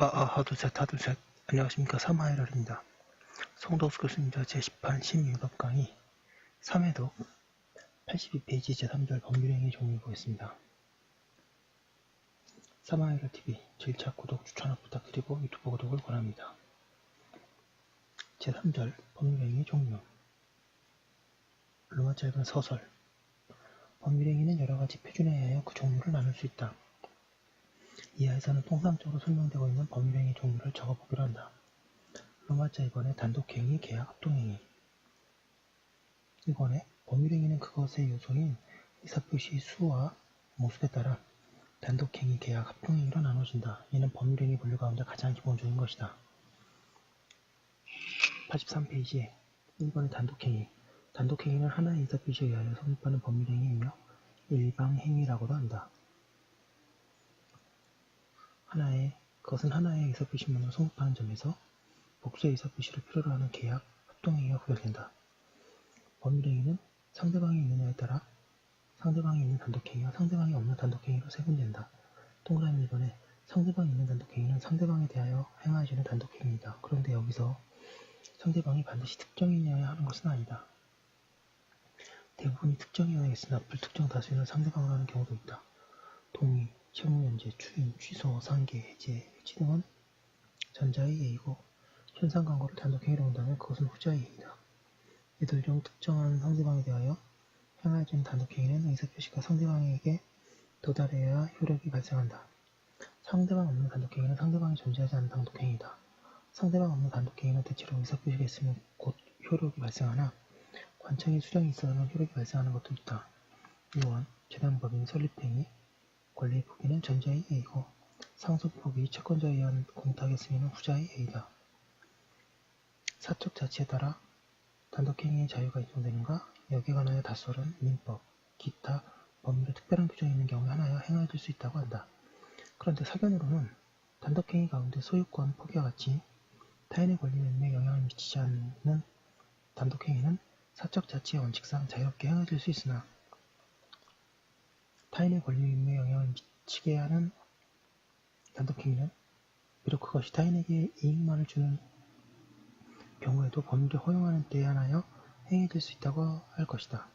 하두셋. 안녕하십니까. 3화이럴입니다. 송덕수 교수님과 제18 신민법 강의 3회독 82페이지 제3절 법률행위 종류 보겠습니다. 3화이럴TV 7차 구독, 추천을 부탁드리고 유튜브 구독을 권합니다. 제3절 법률행위 종류. 로마 짧은 서설. 법률행위는 여러가지 표준에 의하여 그 종류를 나눌 수 있다. 이하에서는 통상적으로 설명되고 있는 법률행위 종류를 적어보기로 한다. 로마자 2번에 단독행위, 계약, 합동행위. 1번에 법률행위는 그것의 요소인 의사표시의 수와 모습에 따라 단독행위, 계약, 합동행위로 나눠진다. 이는 법률행위 분류 가운데 가장 기본적인 것이다. 83페이지에 1번의 단독행위. 단독행위는 하나의 의사표시에 의하여 성립하는 법률행위이며 일방행위라고도 한다. 그것은 하나의 의사표시만으로 성립하는 점에서 복수의 의사표시를 필요로 하는 계약, 합동행위가 구별된다. 법률행위는 상대방이 있느냐에 따라 상대방이 있는 단독행위와 상대방이 없는 단독행위로 세분된다. 동그라미 1번에 상대방이 있는 단독행위는 상대방에 대하여 행하여지는 단독행위이다. 그런데 여기서 상대방이 반드시 특정인이어야 하는 것은 아니다. 대부분이 특정이어야 했으나 불특정 다수는 상대방을 하는 경우도 있다. 동의, 채무면제, 추임, 취소, 상계, 해제, 해지 등은 전자의 예이고 현상광고를 단독행위로 본다면 그것은 후자의 예이다. 이들 중 특정한 상대방에 대하여 행하여지는 단독행위는 의사표시가 상대방에게 도달해야 효력이 발생한다. 상대방 없는 단독행위는 상대방이 존재하지 않는 단독행위이다. 상대방 없는 단독행위는 대체로 의사표시가 있으면 곧 효력이 발생하나 관청의 수령이 있어야만 효력이 발생하는 것도 있다. 2번 재단법인 설립행위, 권리의 포기는 전자의 예이고 상속포기, 채권자에 의한 공탁의 승인은 후자의 예이다. 사적 자치에 따라 단독행위의 자유가 인정되는가? 여기에 관하여 다솔은 민법, 기타, 법률에 특별한 규정이 있는 경우에 하나여 행하여질 수 있다고 한다. 그런데 사견으로는 단독행위 가운데 소유권 포기와 같이 타인의 권리 맹매에 영향을 미치지 않는 단독행위는 사적 자치의 원칙상 자유롭게 행하여질 수 있으나 타인의 권리 맹매에 영향을 미치게 하는 단독행위는 비록 그것이 타인에게 이익만을 주는 경우에도 법률이 허용하는 때에 한하여 행해질 수 있다고 할 것이다.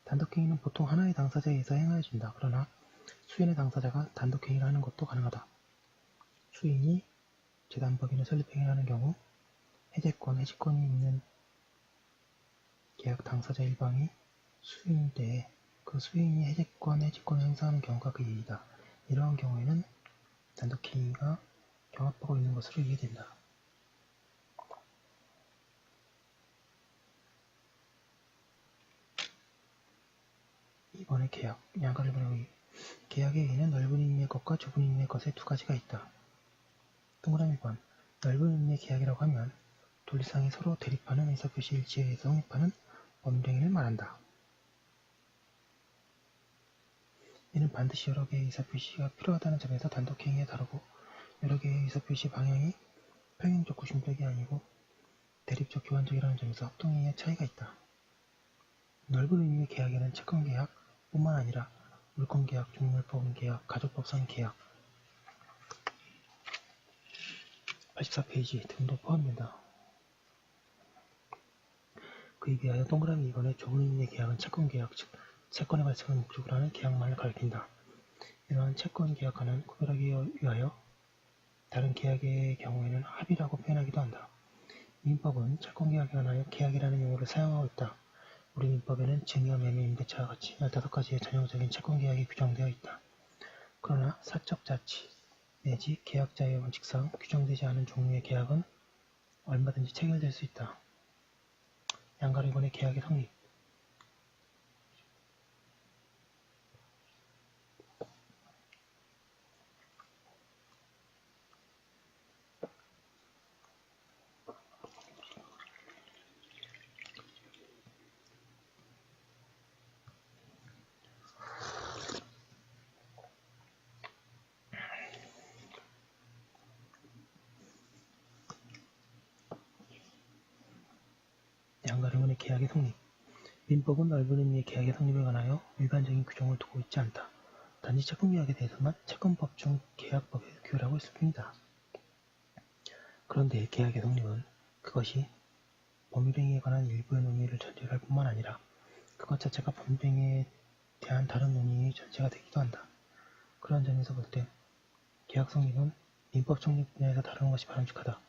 단독행위는 보통 하나의 당사자에 의해서 행하여진다. 그러나 수인의 당사자가 단독행위를 하는 것도 가능하다. 수인이 재단법인의 설립행위를 하는 경우 해제권, 해지권이 있는 계약 당사자 일방이 수인일 때에 그 수인이 해제권, 해지권을 행사하는 경우가 그 예이다. 이러한 경우에는 단독행위가 경합하고 있는 것으로 이해된다. 이번에 계약, 양가를 보내기. 계약의 예는 넓은 의미의 것과 좁은 의미의 것의 두 가지가 있다. 동그라미 1번. 넓은 의미의 계약이라고 하면 논리상이 서로 대립하는 의사표시 일치에 의해서 성립하는 법률행위를 말한다. 이는 반드시 여러 개의 의사표시가 필요하다는 점에서 단독행위에 다르고 여러 개의 의사표시 방향이 평행적 구심적이 아니고 대립적 교환적이라는 점에서 합동행위의 차이가 있다. 넓은 의미의 계약에는 채권계약 뿐만 아니라 물권계약, 중물법인계약, 가족법상 계약 84페이지 등도 포함된다. 그에 비하여 동그라미 2번의 좁은 의미의 계약은 채권계약, 즉 채권의 발생을 목적으로 하는 계약만을 가리킨다. 이러한 채권계약과는 구별하기 위하여 다른 계약의 경우에는 합의라고 표현하기도 한다. 민법은 채권계약에 관하여 계약이라는 용어를 사용하고 있다. 우리 민법에는 증여, 매매, 임대차와 같이 15가지의 전형적인 채권계약이 규정되어 있다. 그러나 사적 자치 내지 계약자의 원칙상 규정되지 않은 종류의 계약은 얼마든지 체결될 수 있다. 양가르곤의 계약의 성립. 양가르곤의 계약의 성립. 민법은 넓은 의미의 계약의 성립에 관하여 일반적인 규정을 두고 있지 않다. 단지 채권계약에 대해서만 채권법 중 계약법에 규율하고 있을 뿐이다. 그런데 계약의 성립은 그것이 법률행위에 관한 일부의 논의를 전제로 할 뿐만 아니라 그것 자체가 법률행위에 대한 다른 논의의 전제가 되기도 한다. 그런 점에서 볼 때 계약 성립은 민법 성립 분야에서 다루는 것이 바람직하다.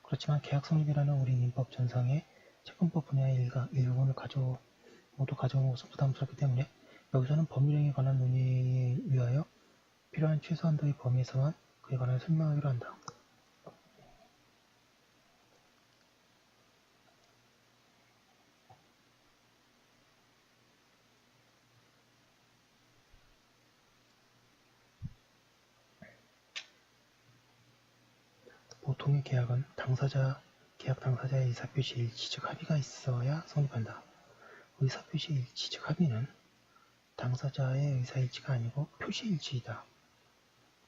그렇지만 계약 성립이라는 우리 민법 전상의 채권법 분야의 일부분을 모두 가져오는 것은 부담스럽기 때문에 여기서는 법률행위에 관한 논의에 위하여 필요한 최소한도의 범위에서만 그에 관하여 설명하기로 한다. 보통의 계약은 계약 당사자의 의사표시 일치 즉 합의가 있어야 성립한다. 의사표시 일치 즉 합의는 당사자의 의사일치가 아니고 표시일치이다.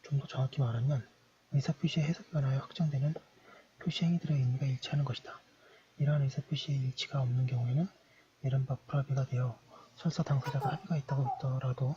좀 더 정확히 말하면 의사표시의 해석에 관하여 확정되는 표시행위들의 의미가 일치하는 것이다. 이러한 의사표시의 일치가 없는 경우에는 이른바 불합의가 되어 설사 당사자가 합의가 있다고 했더라도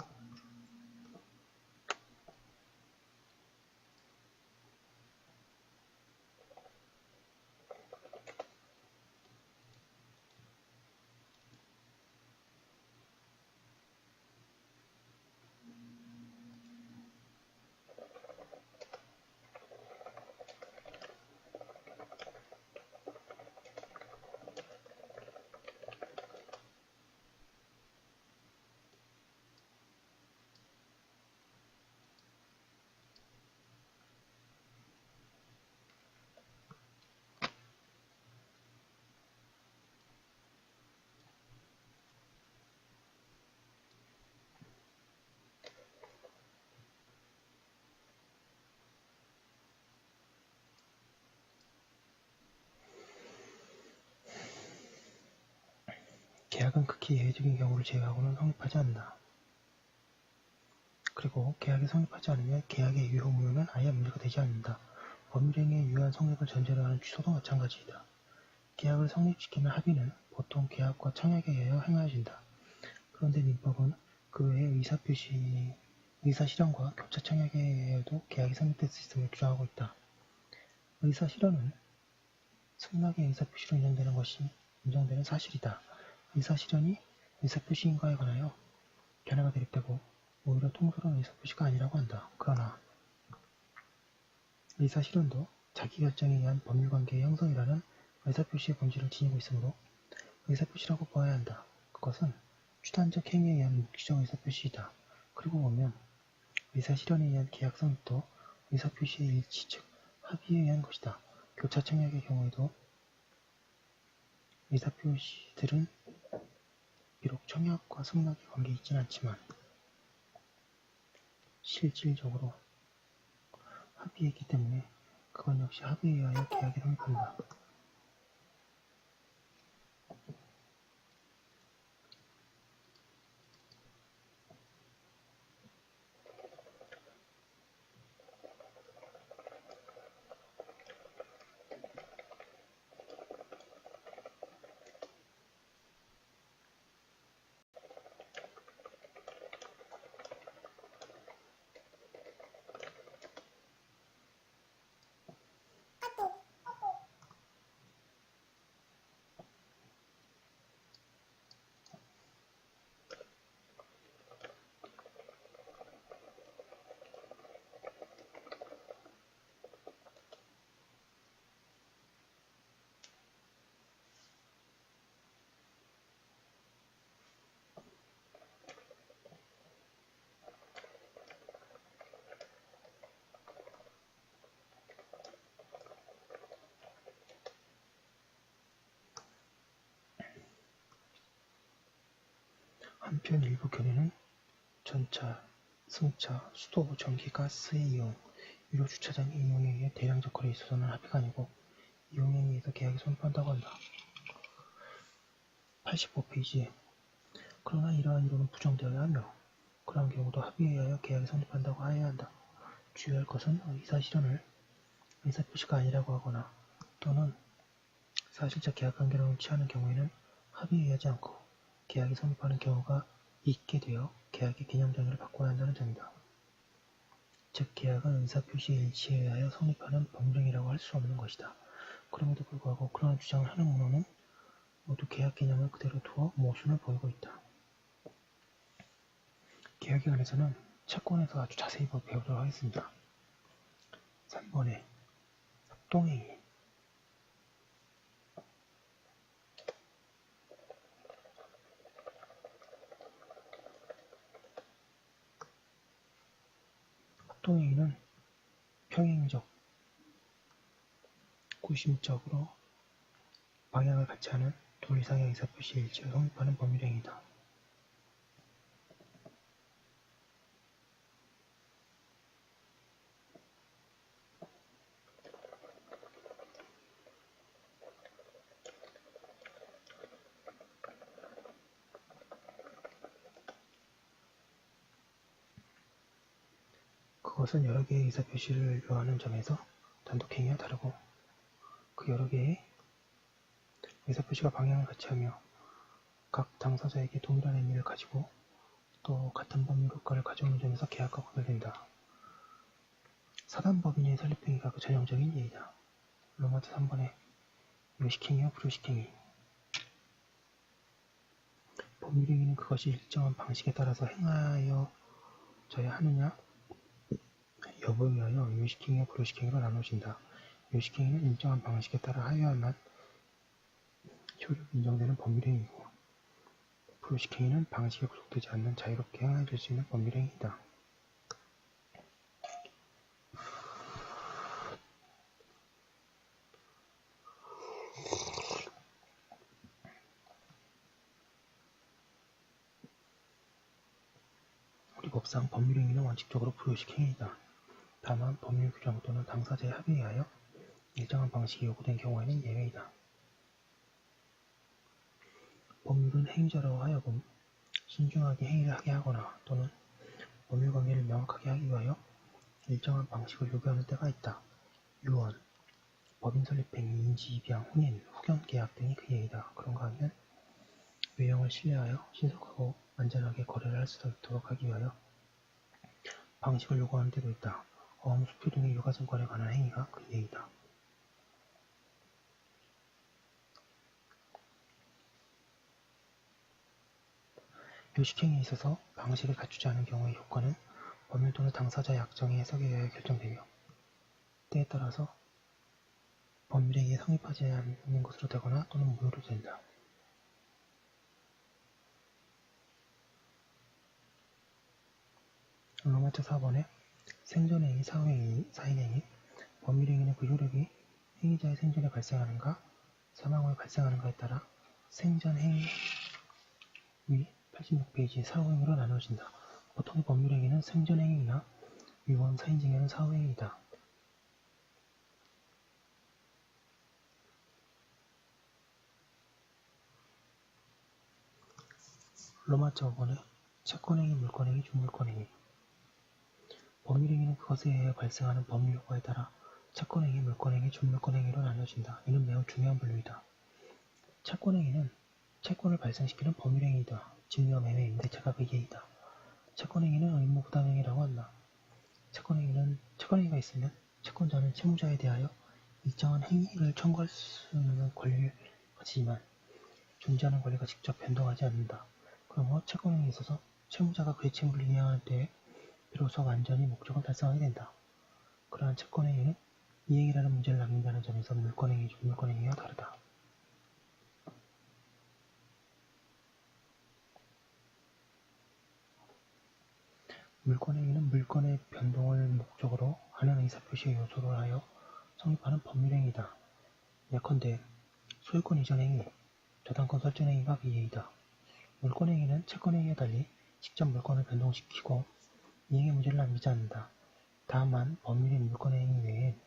계약은 극히 예외적인 경우를 제외하고는 성립하지 않는다. 그리고 계약이 성립하지 않으면 계약의 유효무효는 아예 문제가 되지 않는다. 법률행위의 유효한 성립을 전제로 하는 취소도 마찬가지이다. 계약을 성립시키는 합의는 보통 계약과 청약에 의하여 행하여진다. 그런데 민법은 그 외에 의사실현과 교차청약에 의하여도 계약이 성립될 수 있음을 규정하고 있다. 의사실현은 승낙의 의사표시로 인정되는 사실이다. 의사실현이 의사표시인가에 관하여 견해가 대립되고 오히려 통솔한 의사표시가 아니라고 한다. 그러나 의사실현도 자기결정에 의한 법률관계의 형성이라는 의사표시의 본질을 지니고 있으므로 의사표시라고 보아야 한다. 그것은 추단적 행위에 의한 묵시적 의사표시이다. 그리고 보면 의사실현에 의한 계약 성립도 의사표시의 일치 즉 합의에 의한 것이다. 교차청약의 경우에도 의사표시들은 비록 청약과 승낙에 관계 있진 않지만 실질적으로 합의에 있기 때문에 그건 역시 합의에 의하여 계약이 성립한다. 한편 일부 견해는 전차, 승차, 수도, 전기, 가스의 이용, 유료 주차장의 이용에 의해 대량적 거래에 있어서는 합의가 아니고 이용에 의해서 계약이 성립한다고 한다. 85페이지에 그러나 이러한 이론은 부정되어야 하며 그러한 경우도 합의에 의하여 계약이 성립한다고 하여야 한다. 주의할 것은 의사실현을 의사표시가 아니라고 하거나 또는 사실적 계약관계론을 취하는 경우에는 합의에 의하지 않고 계약이 성립하는 경우가 있게 되어 계약의 개념 정의를 바꿔야 한다는 점이다. 즉 계약은 의사표시의 일치에 의하여 성립하는 법령이라고 할 수 없는 것이다. 그럼에도 불구하고 그러한 주장을 하는 문헌은 모두 계약 개념을 그대로 두어 모순을 보이고 있다. 계약에 관해서는 채권에서 아주 자세히 배우도록 하겠습니다. 3번에 합동행위. 합동행위는 평행적, 구심적으로 방향을 같이 하는 둘 이상의 의사표시의 일치를 성립하는 법률행위다. 그것은 여러 개의 의사표시를 요하는 점에서 단독행위와 다르고 그 여러 개의 의사표시가 방향을 같이 하며 각 당사자에게 동일한 의미를 가지고 또 같은 법률 효과를 가져오는 점에서 계약과 구별된다. 사단법인의 설립행위가 그 전형적인 예이다. 로마서 3번에 요식행위와 불요식행위. 법률행위는 그것이 일정한 방식에 따라서 행하여져야 하느냐 여부에 의하여 요식행위와 불요식행위로 나눠진다. 요식행위는 일정한 방식에 따라 하여야만 효력이 인정되는 법률행위고 불요식행위는 방식에 구속되지 않는 자유롭게 행해질 수 있는 법률행위이다. 우리 법상 법률행위는 원칙적으로 불요식행위이다. 다만 법률 규정 또는 당사자의 합의에 의하여 일정한 방식이 요구된 경우에는 예외이다. 법률은 행위자로 하여금 신중하게 행위를 하게 하거나 또는 법률관계를 명확하게 하기 위하여 일정한 방식을 요구하는 때가 있다. 유언, 법인 설립행위, 인지, 입양, 혼인, 후견 계약 등이 그 예이다. 그런가 하면 외형을 신뢰하여 신속하고 안전하게 거래를 할 수 있도록 하기 위하여 방식을 요구하는 때도 있다. 어음, 수표 등의 유가증권에 관한 행위가 그 예이다. 요식행위에 있어서 방식을 갖추지 않은 경우의 효과는 법률 또는 당사자의 약정의 해석에 의하여 결정되며 때에 따라서 법률행위에 성립하지 않는 것으로 되거나 또는 무효로 된다. 로마서 4번에 생전행위, 사후행위, 사인행위, 법률행위는 그 효력이 행위자의 생전에 발생하는가, 사망 후에 발생하는가에 따라 생전행위 86페이지 사후행위로 나눠진다. 보통의 법률행위는 생전행위이나 유언, 사인증여는 사후행위이다. 로마서 5번에 채권행위, 물권행위, 준물권행위. 법률행위는 그것에 의해 발생하는 법률 효과에 따라 채권행위, 물권행위, 준물권행위로 나눠진다. 이는 매우 중요한 분류이다. 채권행위는 채권을 발생시키는 법률행위이다. 증여, 매매, 임대차가 그 예이다. 채권행위는 의무부담행위라고 한다. 채권행위가 있으면 채권자는 채무자에 대하여 일정한 행위를 청구할 수 있는 권리를 가지지만 존재하는 권리가 직접 변동하지 않는다. 그러므로 채권행위에 있어서 채무자가 그의 채무를 이행할 때에 비로소 완전히 목적을 달성하게 된다. 그러한 채권행위는 이행이라는 문제를 남긴다는 점에서 물권행위, 준물권행위와 다르다. 물권행위는 물권의 변동을 목적으로 하는 의사표시의 요소로 하여 성립하는 법률행위다. 예컨대 소유권 이전 행위, 저당권 설정 행위가 그 예이다. 물권행위는 채권행위에 달리 직접 물권을 변동시키고 이행의 문제를 남기지 않는다. 다만 법률인 물권행위 외엔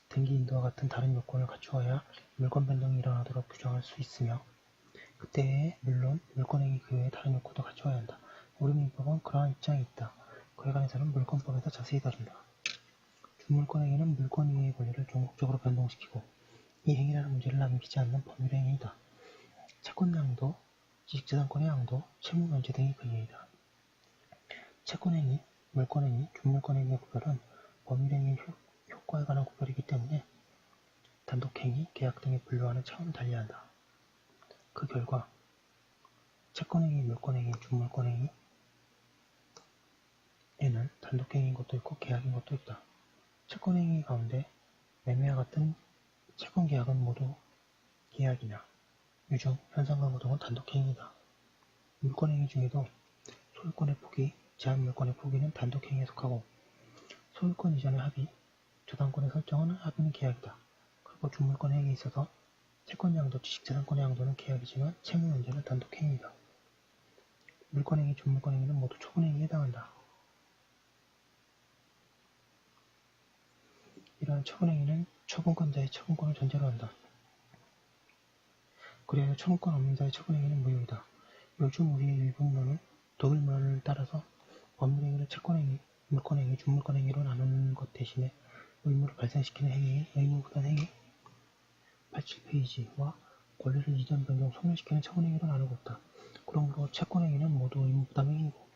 등기 인도와 같은 다른 요건을 갖추어야 물권 변동이 일어나도록 규정할 수 있으며 그때에 물론 물권행위 그 외의 다른 요건도 갖추어야 한다. 우리 민법은 그러한 입장이 있다. 그에 관해서는 물권법에서 자세히 다룬다. 준물권행위는 물권 이외의 권리를 종국적으로 변동시키고 이 행위라는 문제를 남기지 않는 법률행위이다. 채권양도, 지식재산권의 양도, 채무면제 등이 그 예이다. 채권행위, 물권행위, 준물권행위의 구별은 법률행위 효과에 관한 구별이기 때문에 단독행위, 계약 등의 분류와는 차원을 달리한다. 그 결과 채권행위, 물권행위, 준물권행위에는 단독행위인 것도 있고 계약인 것도 있다. 채권행위 가운데 매매와 같은 채권계약은 모두 계약이나 유증, 현상광고 등은 단독행위이다. 물권행위 중에도 소유권의 포기, 제한물권의 포기는 단독행위에 속하고 소유권 이전의 합의, 저당권의 설정은 합의는 계약이다. 그리고 준물권 행위에 있어서 채권 양도, 지식재산권의 양도는 계약이지만 채무 면제는 단독행위이다. 물권행위, 준물권행위는 모두 처분행위에 해당한다. 이러한 처분행위는 처분권자의 처분권을 전제로 한다. 그리하여 처분권 없는 자의 처분행위는 무효이다. 요즘 우리의 일본론은 독일론을 따라서 법률행위를 채권행위, 물권행위, 준물권행위로 나누는 것 대신에 의무를 발생시키는 행위인 의무부담 행위 87페이지와 권리를 이전, 변경, 소멸시키는 처분행위로 나누고 있다. 그러므로 채권행위는 모두 의무부담 행위이고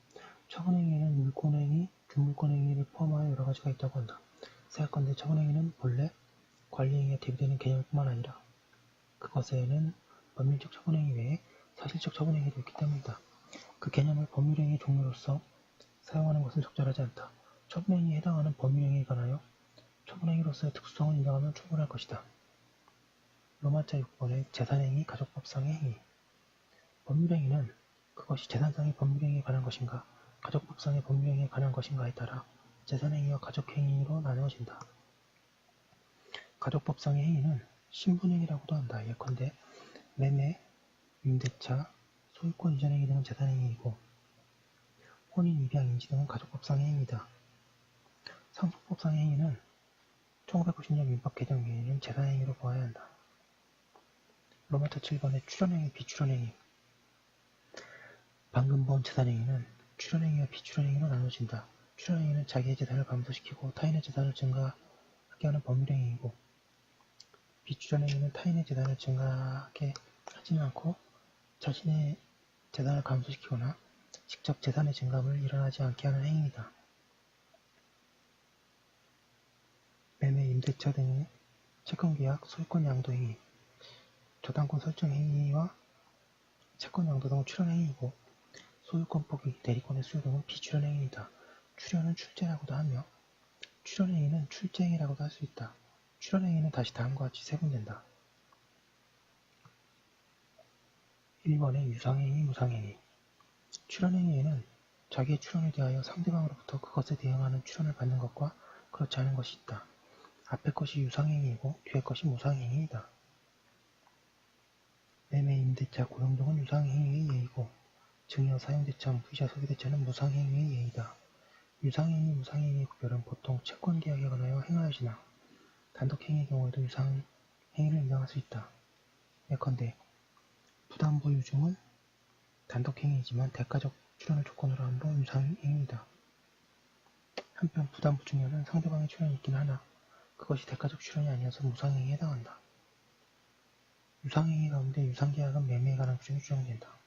처분행위에는 물권행위, 준물권행위를 포함하여 여러 가지가 있다고 한다. 생각건대 처분행위는 본래 관리행위에 대비되는 개념일 뿐만 아니라 그것에는 법률적 처분행위 외에 사실적 처분행위도 있기 때문이다. 그 개념을 법률행위 종류로서 사용하는 것은 적절하지 않다. 처분행위에 해당하는 법률행위에 관하여 처분행위로서의 특수성을 인정하면 충분할 것이다. 로마자 6번의 재산행위, 가족법상의 행위. 법률행위는 그것이 재산상의 법률행위에 관한 것인가, 가족법상의 법률행위에 관한 것인가에 따라 재산행위와 가족행위로 나누어진다. 가족법상의 행위는 신분행위라고도 한다. 예컨대 매매, 임대차, 소유권 이전 행위 등은 재산행위이고 혼인, 입양, 임시 등은 가족법상의 행위다. 상속법상의 행위는 1990년 민법 개정 이후에는 재산행위로 보아야 한다. 로마자 7번의 출연행위, 비출연행위. 방금 본 재산행위는 출연행위와 비출연행위로 나눠진다. 출연행위는 자기의 재산을 감소시키고 타인의 재산을 증가하게 하는 법률행위이고 비출연행위는 타인의 재산을 증가하게 하지는 않고 자신의 재산을 감소시키거나 직접 재산의 증감을 일어나지 않게 하는 행위이다. 매매, 임대차 등의 채권계약, 소유권 양도 행위, 저당권 설정 행위와 채권 양도 등은 출연행위이고 소유권 포기, 대리권의 수요 등은 비출연행위이다. 출연은 출제라고도 하며 출연행위는 출제행위라고도 할 수 있다. 출연행위는 다시 다음과 같이 세분된다. 1번의 유상행위, 무상행위. 출연행위에는 자기의 출연에 대하여 상대방으로부터 그것에 대응하는 출연을 받는 것과 그렇지 않은 것이 있다. 앞의 것이 유상행위이고 뒤의 것이 무상행위이다. 매매, 임대차, 고용 등은 유상행위의 예이고 증여, 사용대차, 무이자, 소비대차는 무상행위의 예이다. 유상행위, 무상행위의 구별은 보통 채권계약에 관하여 행하여지나 단독행위의 경우에도 유상행위를 인정할 수 있다. 예컨대 부담부 유증은 단독행위이지만 대가적 출연을 조건으로 함으로 유상행위이다. 한편 부담부 증여는 상대방의 출연이 있긴 하나 그것이 대가적 출연이 아니어서 무상행위에 해당한다. 유상행위 가운데 유상계약은 매매에 관한 규정이 규정된다.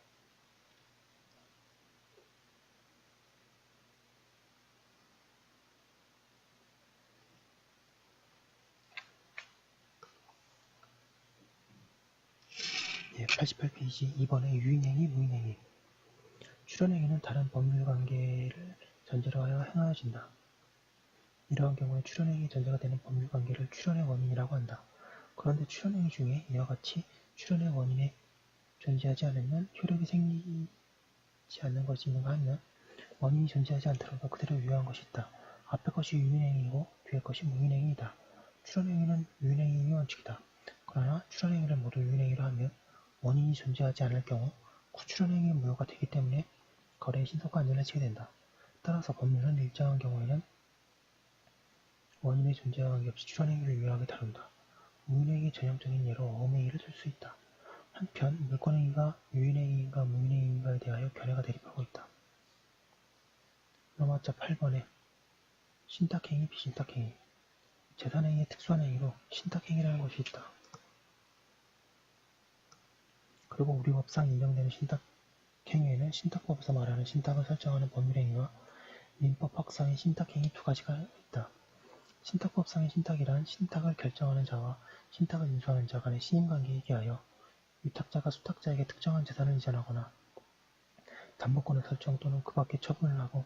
네, 88페이지 2번의 유인행위, 무인행위. 출연행위는 다른 법률관계를 전제로 하여 행하여진다. 이러한 경우에 출연행위 전제가 되는 법률관계를 출연의 원인이라고 한다. 그런데 출연행위 중에 이와 같이 출연의 원인에 존재하지 않으면 효력이 생기지 않는 것이 있는가 하면 원인이 존재하지 않더라도 그대로 유효한 것이 있다. 앞의 것이 유인행위이고 뒤의 것이 무인행위이다. 출연행위는 유인행위의 원칙이다. 그러나 출연행위를 모두 유인행위로 하면 원인이 존재하지 않을 경우 구출연행위의 무효가 되기 때문에 거래의 신속과 안전을 지게 된다. 따라서 법률은 일정한 경우에는 원인의 존재와 관계없이 출연행위를 유효하게 다룬다. 무인행위의 전형적인 예로 어음행위를 들 수 있다. 한편 물권행위가 유인행위인가 무인행위인가에 대하여 견해가 대립하고 있다. 로마자 8번에 신탁행위, 비신탁행위. 재산행위의 특수한 행위로 신탁행위라는 것이 있다. 그리고 우리 법상 인정되는 신탁행위에는 신탁법에서 말하는 신탁을 설정하는 법률행위와 민법학상의 신탁행위 두 가지가 있다. 신탁법상의 신탁이란 신탁을 결정하는 자와 신탁을 인수하는 자 간의 신임관계에 기하여 위탁자가 수탁자에게 특정한 재산을 이전하거나 담보권을 설정 또는 그 밖에 처분을 하고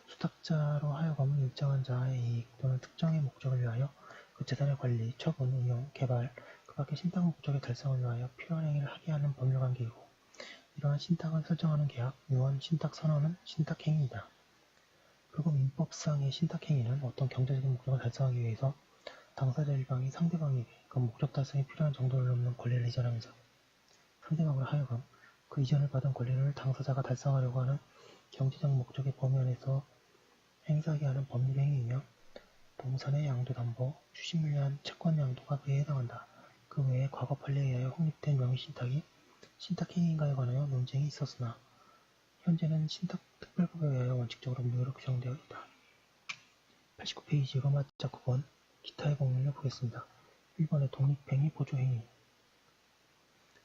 수탁자로 하여금 일정한 자의 이익 또는 특정의 목적을 위하여 그 재산의 관리, 처분, 운용, 개발, 그 밖에 신탁 목적의 달성을 위하여 필요한 행위를 하게 하는 법률관계이고 이러한 신탁을 설정하는 계약, 유언, 신탁 선언은 신탁행위이다. 그리고 민법상의 신탁행위는 어떤 경제적인 목적을 달성하기 위해서 당사자 일방이 상대방에게 그 목적 달성에 필요한 정도를 넘는 권리를 이전하면서 상대방으로 하여금 그 이전을 받은 권리를 당사자가 달성하려고 하는 경제적 목적의 범위 안에서 행사하게 하는 법률행위이며 동산의 양도담보, 주식물리한 채권양도가 그에 해당한다. 그 외에 과거 판례에 의하여 확립된 명의신탁이 신탁행위인가에 관하여 논쟁이 있었으나 현재는 신탁특별법에 의하여 원칙적으로 무효로 규정되어 있다. 89페이지 로마자 9번 기타의 법률을 보겠습니다. 1번의 독립행위, 보조행위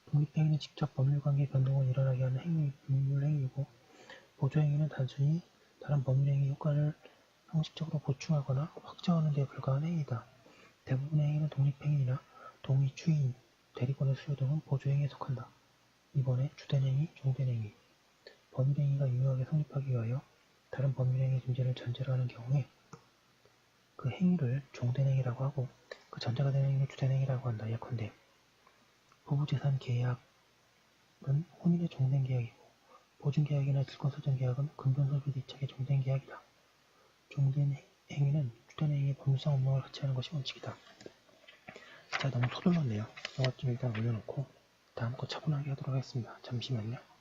독립행위는 직접 법률관계의 변동을 일어나게 하는 행위, 법률행위이고 보조행위는 단순히 다른 법률행위 효과를 형식적으로 보충하거나 확정하는 데 불과한 행위다. 대부분의 행위는 독립행위나 동의, 추인, 대리권의 수요 등은 보조행위에 속한다. 2번에 주된행위, 종된행위 법률행위가 유효하게 성립하기 위하여 다른 법률행위 존재를 전제로 하는 경우에 그 행위를 종된행위라고 하고 그 전제가 되는 행위를 주된행위라고 한다. 예컨대 부부재산 계약은 혼인의 종된 계약이고 보증계약이나 질권설정계약은 근본소비대 이착의 종된 계약이다. 종된 행위는 주된 행위의 법률상 업무를 같이 하는 것이 원칙이다. 자, 너무 서둘렀네요. 이것 좀 일단 올려놓고 다음 거 차분하게 하도록 하겠습니다. 잠시만요.